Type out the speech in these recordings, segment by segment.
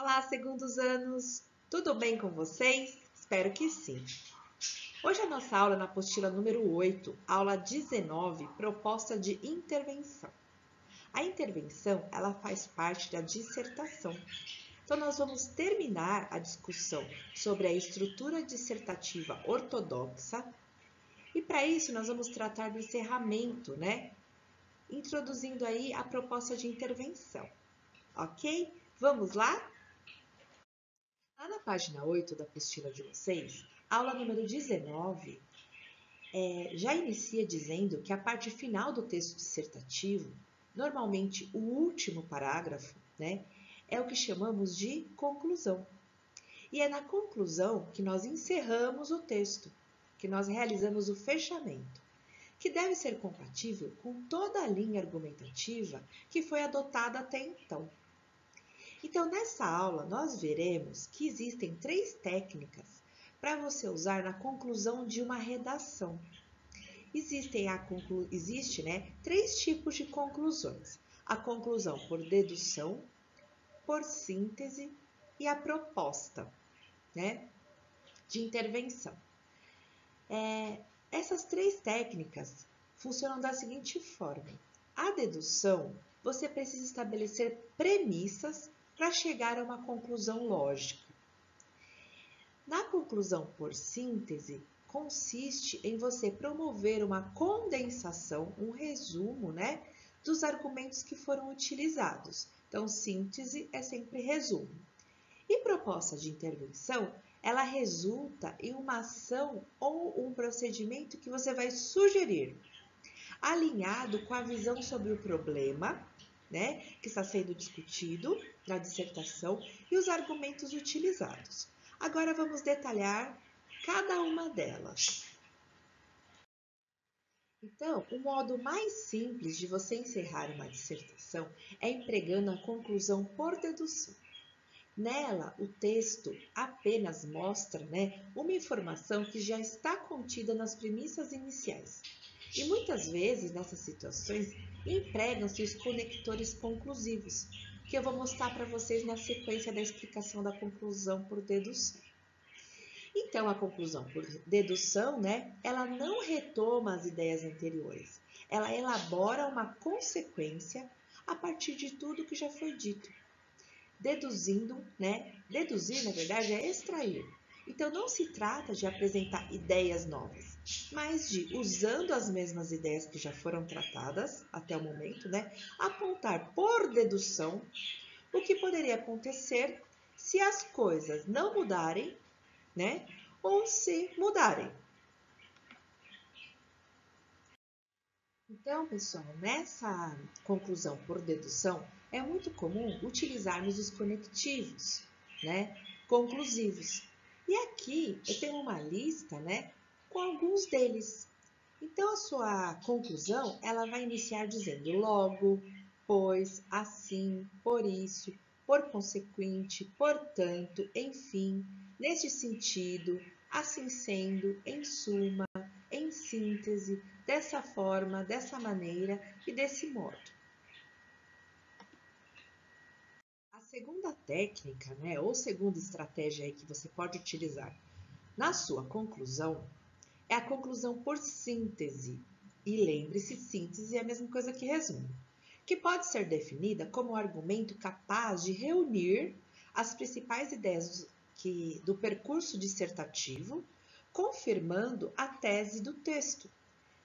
Olá, segundos anos! Tudo bem com vocês? Espero que sim! Hoje a nossa aula é na apostila número 8, aula 19, proposta de intervenção. A intervenção, ela faz parte da dissertação. Então, nós vamos terminar a discussão sobre a estrutura dissertativa ortodoxa e, para isso, nós vamos tratar do encerramento, Introduzindo aí a proposta de intervenção, ok? Vamos lá? Lá na página 8 da apostila de vocês, aula número 19, já inicia dizendo que a parte final do texto dissertativo, normalmente o último parágrafo, é o que chamamos de conclusão. E é na conclusão que nós encerramos o texto, que nós realizamos o fechamento, que deve ser compatível com toda a linha argumentativa que foi adotada até então. Então, nessa aula, nós veremos que existem 3 técnicas para você usar na conclusão de uma redação. Existe 3 tipos de conclusões. A conclusão por dedução, por síntese e a proposta, de intervenção. Essas 3 técnicas funcionam da seguinte forma. A dedução, você precisa estabelecer premissas para chegar a uma conclusão lógica. Na conclusão por síntese, consiste em você promover uma condensação, um resumo, dos argumentos que foram utilizados. Então, síntese é sempre resumo. E proposta de intervenção, ela resulta em uma ação ou um procedimento que você vai sugerir, alinhado com a visão sobre o problema, que está sendo discutido na dissertação e os argumentos utilizados. Agora vamos detalhar cada uma delas. Então, o modo mais simples de você encerrar uma dissertação é empregando a conclusão por dedução. Nela, o texto apenas mostra uma informação que já está contida nas premissas iniciais. E muitas vezes, nessas situações, empregam-se os conectores conclusivos, que eu vou mostrar para vocês na sequência da explicação da conclusão por dedução. Então, a conclusão por dedução, ela não retoma as ideias anteriores. Ela elabora uma consequência a partir de tudo que já foi dito. Deduzindo, Deduzir, na verdade, é extrair. Então, não se trata de apresentar ideias novas, mas de, usando as mesmas ideias que já foram tratadas até o momento, apontar por dedução o que poderia acontecer se as coisas não mudarem, ou se mudarem. Então, pessoal, nessa conclusão por dedução, é muito comum utilizarmos os conectivos, conclusivos. E aqui eu tenho uma lista, com alguns deles. Então, a sua conclusão, ela vai iniciar dizendo logo, pois, assim, por isso, por consequente, portanto, enfim, neste sentido, assim sendo, em suma, em síntese, dessa forma, dessa maneira e desse modo. A segunda técnica, ou segunda estratégia aí que você pode utilizar na sua conclusão é a conclusão por síntese. E lembre-se, síntese é a mesma coisa que resumo, que pode ser definida como um argumento capaz de reunir as principais ideias do percurso dissertativo, confirmando a tese do texto,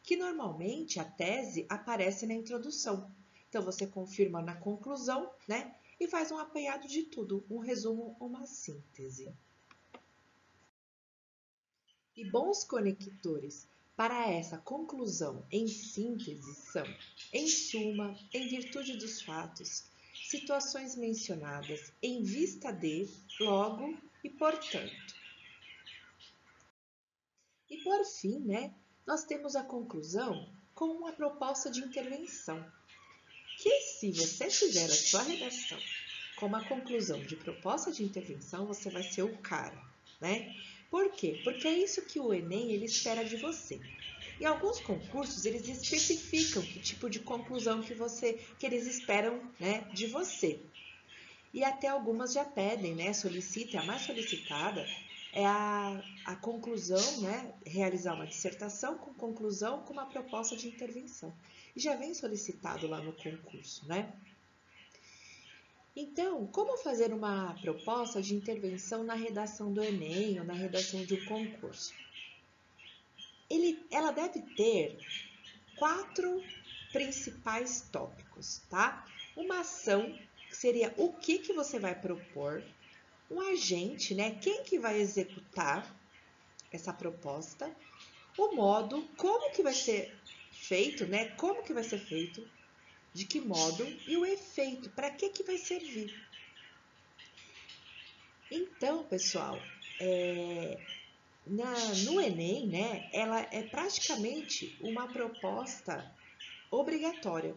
que normalmente a tese aparece na introdução. Então, você confirma na conclusão, e faz um apanhado de tudo, um resumo, uma síntese. E bons conectores para essa conclusão em síntese são, em suma, em virtude dos fatos, situações mencionadas, em vista de, logo e portanto. E por fim, nós temos a conclusão com uma proposta de intervenção, que se você fizer a sua redação com uma conclusão de proposta de intervenção, você vai ser o cara, Por quê? Porque é isso que o Enem ele espera de você. Em alguns concursos, eles especificam que tipo de conclusão que eles esperam de você. E até algumas já pedem, né? Solicita, a mais solicitada é a conclusão, né? Realizar uma dissertação com conclusão com uma proposta de intervenção. E já vem solicitado lá no concurso, né? Então, como fazer uma proposta de intervenção na redação do Enem ou na redação de um concurso? Ela deve ter 4 principais tópicos, tá? Uma ação, que seria o que você vai propor, um agente, né? Quem que vai executar essa proposta, o modo, como que vai ser feito, né? Como que vai ser feito, de que modo e o efeito, para que vai servir. Então, pessoal, no Enem, né, ela é praticamente uma proposta obrigatória.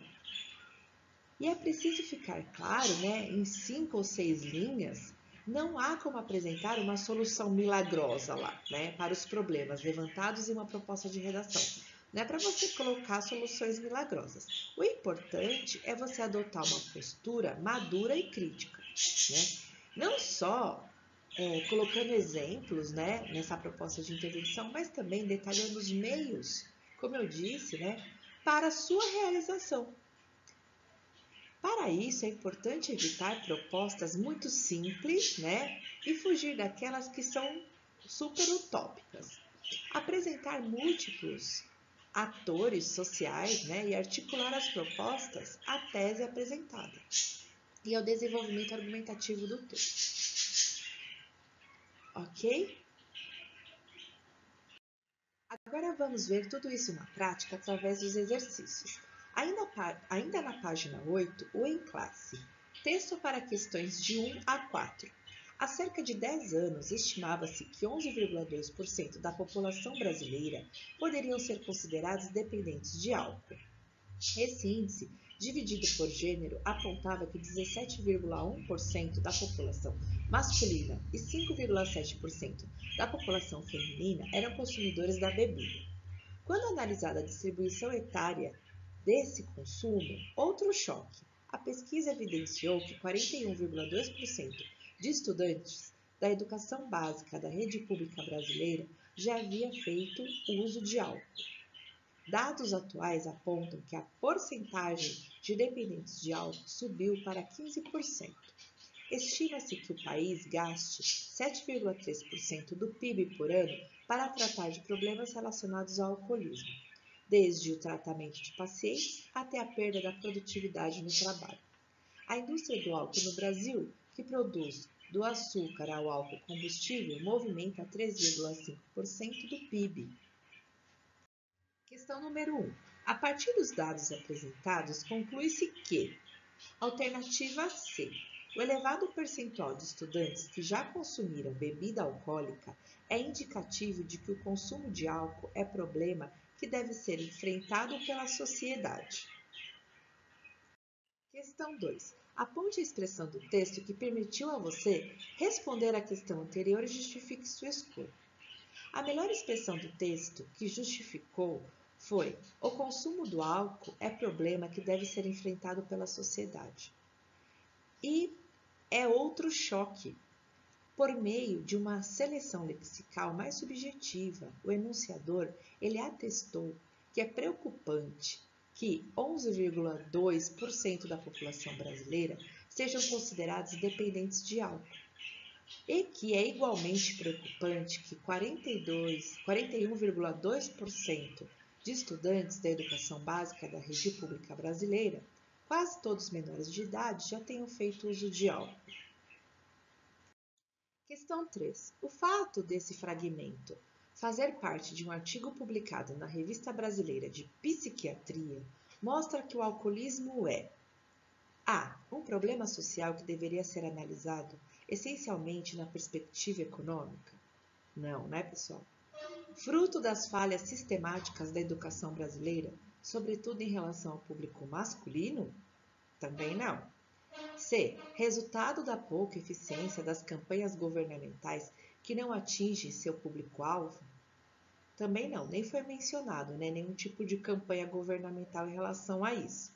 E é preciso ficar claro, né, em 5 ou 6 linhas, não há como apresentar uma solução milagrosa lá, né, para os problemas levantados em uma proposta de redação. Não é para você colocar soluções milagrosas. O importante é você adotar uma postura madura e crítica, né? Não só colocando exemplos, né, nessa proposta de intervenção, mas também detalhando os meios, como eu disse, né, para a sua realização. Para isso, é importante evitar propostas muito simples, né, e fugir daquelas que são super utópicas. Apresentar múltiplos atores sociais, né, e articular as propostas à tese apresentada e ao desenvolvimento argumentativo do texto. Ok? Agora vamos ver tudo isso na prática através dos exercícios. Ainda na página 8, o em classe. Texto para questões de 1 a 4. Há cerca de 10 anos, estimava-se que 11,2% da população brasileira poderiam ser considerados dependentes de álcool. Esse índice, dividido por gênero, apontava que 17,1% da população masculina e 5,7% da população feminina eram consumidores da bebida. Quando analisada a distribuição etária desse consumo, outro choque. A pesquisa evidenciou que 41,2% de estudantes da educação básica da rede pública brasileira já havia feito uso de álcool. Dados atuais apontam que a porcentagem de dependentes de álcool subiu para 15%. Estima-se que o país gaste 7,3% do PIB por ano para tratar de problemas relacionados ao alcoolismo, desde o tratamento de pacientes até a perda da produtividade no trabalho. A indústria do álcool no Brasil, que produz do açúcar ao álcool combustível, movimenta 3,5% do PIB. Questão número 1. A partir dos dados apresentados, conclui-se que: alternativa C. O elevado percentual de estudantes que já consumiram bebida alcoólica é indicativo de que o consumo de álcool é problema que deve ser enfrentado pela sociedade. Questão 2. Aponte a expressão do texto que permitiu a você responder à questão anterior e justifique sua escolha. A melhor expressão do texto que justificou foi: o consumo do álcool é problema que deve ser enfrentado pela sociedade. E é outro choque. Por meio de uma seleção lexical mais subjetiva, o enunciador ele atestou que é preocupante que 11,2% da população brasileira sejam considerados dependentes de álcool. E que é igualmente preocupante que 41,2% de estudantes da educação básica da rede pública brasileira, quase todos menores de idade, já tenham feito uso de álcool. Questão 3. O fato desse fragmento fazer parte de um artigo publicado na Revista Brasileira de Psiquiatria mostra que o alcoolismo é: a. Um problema social que deveria ser analisado essencialmente na perspectiva econômica? Não, né, pessoal? Fruto das falhas sistemáticas da educação brasileira, sobretudo em relação ao público masculino? Também não. C. Resultado da pouca eficiência das campanhas governamentais que não atingem seu público-alvo? Também não, nem foi mencionado, né, nenhum tipo de campanha governamental em relação a isso.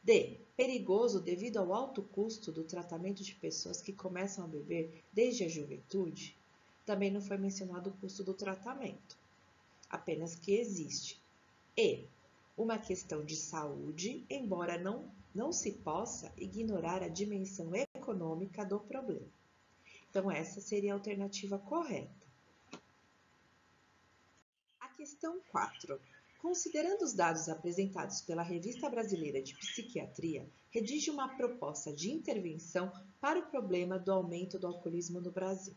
D. Perigoso devido ao alto custo do tratamento de pessoas que começam a beber desde a juventude. Também não foi mencionado o custo do tratamento, apenas que existe. E. Uma questão de saúde, embora não se possa ignorar a dimensão econômica do problema. Então, essa seria a alternativa correta. A questão 4. Considerando os dados apresentados pela Revista Brasileira de Psiquiatria, redige uma proposta de intervenção para o problema do aumento do alcoolismo no Brasil.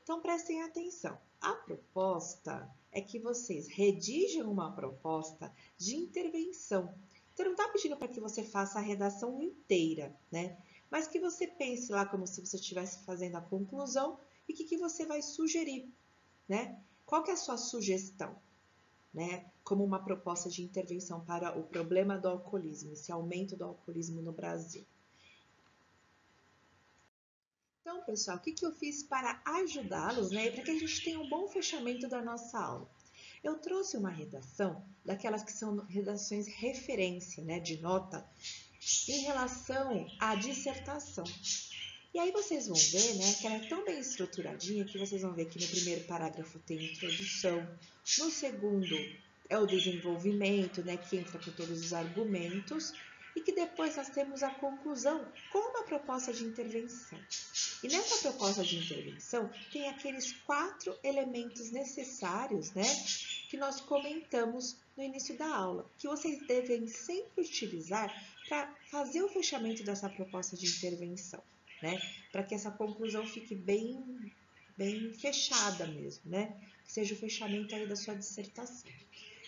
Então, prestem atenção. A proposta é que vocês redigam uma proposta de intervenção. Então, não está pedindo para que você faça a redação inteira, né? Mas que você pense lá como se você estivesse fazendo a conclusão e o que você vai sugerir, né? Qual que é a sua sugestão, né? Como uma proposta de intervenção para o problema do alcoolismo, esse aumento do alcoolismo no Brasil. Então, pessoal, o que eu fiz para ajudá-los, né? Para que a gente tenha um bom fechamento da nossa aula? Eu trouxe uma redação, daquelas que são redações referência, né? De nota, em relação à dissertação. E aí vocês vão ver, né? Que ela é tão bem estruturadinha que vocês vão ver que no primeiro parágrafo tem introdução, no segundo é o desenvolvimento, né? Que entra com todos os argumentos, e que depois nós temos a conclusão com uma proposta de intervenção. E nessa proposta de intervenção tem aqueles 4 elementos necessários, né, que nós comentamos no início da aula, que vocês devem sempre utilizar para fazer o fechamento dessa proposta de intervenção, né, para que essa conclusão fique bem fechada mesmo, né, que seja o fechamento aí da sua dissertação.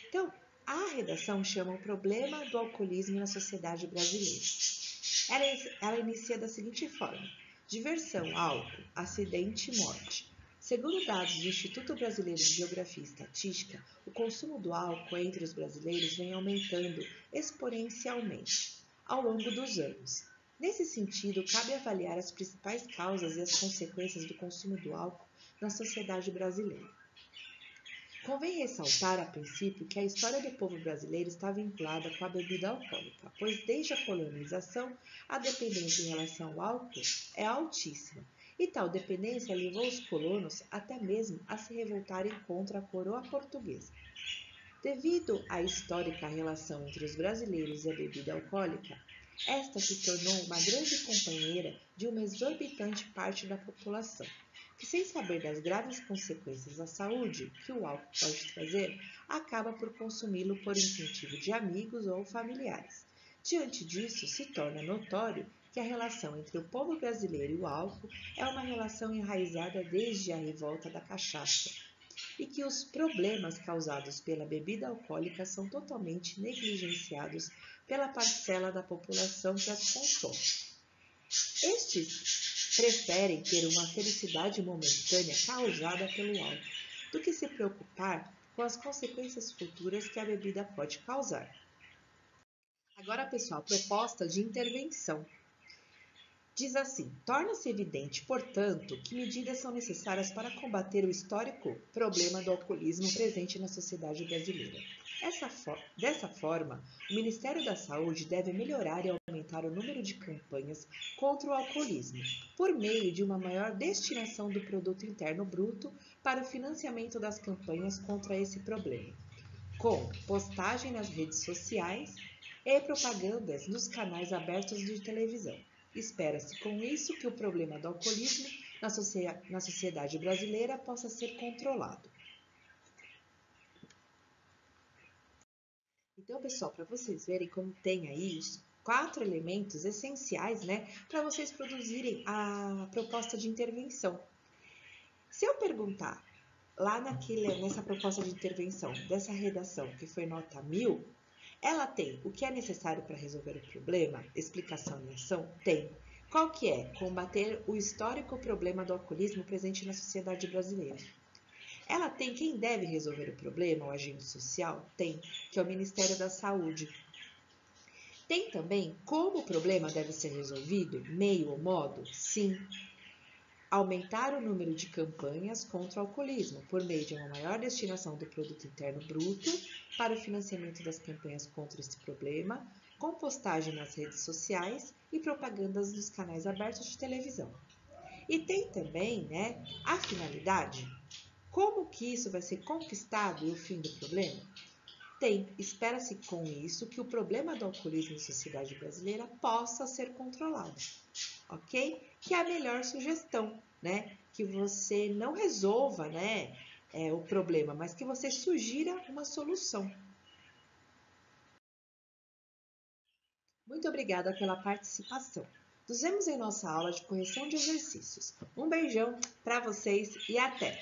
Então, a redação chama o problema do alcoolismo na sociedade brasileira. Ela inicia da seguinte forma: diversão, álcool, acidente e morte. Segundo dados do Instituto Brasileiro de Geografia e Estatística, o consumo do álcool entre os brasileiros vem aumentando exponencialmente ao longo dos anos. Nesse sentido, cabe avaliar as principais causas e as consequências do consumo do álcool na sociedade brasileira. Convém ressaltar, a princípio, que a história do povo brasileiro está vinculada com a bebida alcoólica, pois desde a colonização, a dependência em relação ao álcool é altíssima, e tal dependência levou os colonos até mesmo a se revoltarem contra a coroa portuguesa. Devido à histórica relação entre os brasileiros e a bebida alcoólica, esta se tornou uma grande companheira de uma exorbitante parte da população, que, sem saber das graves consequências à saúde que o álcool pode trazer, acaba por consumi-lo por incentivo de amigos ou familiares. Diante disso, se torna notório que a relação entre o povo brasileiro e o álcool é uma relação enraizada desde a revolta da cachaça, e que os problemas causados pela bebida alcoólica são totalmente negligenciados pela parcela da população que as consome. Estes preferem ter uma felicidade momentânea causada pelo álcool do que se preocupar com as consequências futuras que a bebida pode causar. Agora, pessoal, proposta de intervenção. Diz assim: torna-se evidente, portanto, que medidas são necessárias para combater o histórico problema do alcoolismo presente na sociedade brasileira. Dessa forma, o Ministério da Saúde deve melhorar e aumentar o número de campanhas contra o alcoolismo, por meio de uma maior destinação do produto interno bruto para o financiamento das campanhas contra esse problema, com postagem nas redes sociais e propagandas nos canais abertos de televisão. Espera-se com isso que o problema do alcoolismo na sociedade brasileira possa ser controlado. Então, pessoal, para vocês verem como tem aí os 4 elementos essenciais, né, para vocês produzirem a proposta de intervenção. Se eu perguntar lá nessa proposta de intervenção, dessa redação que foi nota 1000, ela tem o que é necessário para resolver o problema? Explicação e ação? Tem. Qual que é? Combater o histórico problema do alcoolismo presente na sociedade brasileira. Ela tem quem deve resolver o problema, o agente social? Tem, que é o Ministério da Saúde. Tem também como o problema deve ser resolvido, meio ou modo? Sim. Aumentar o número de campanhas contra o alcoolismo, por meio de uma maior destinação do produto interno bruto para o financiamento das campanhas contra esse problema, com postagem nas redes sociais e propagandas nos canais abertos de televisão. E tem também, a finalidade. Como que isso vai ser conquistado e o fim do problema? Espera-se com isso que o problema do alcoolismo na sociedade brasileira possa ser controlado, ok? Que é a melhor sugestão, que você não resolva, o problema, mas que você sugira uma solução. Muito obrigada pela participação. Nos vemos em nossa aula de correção de exercícios. Um beijão para vocês e até!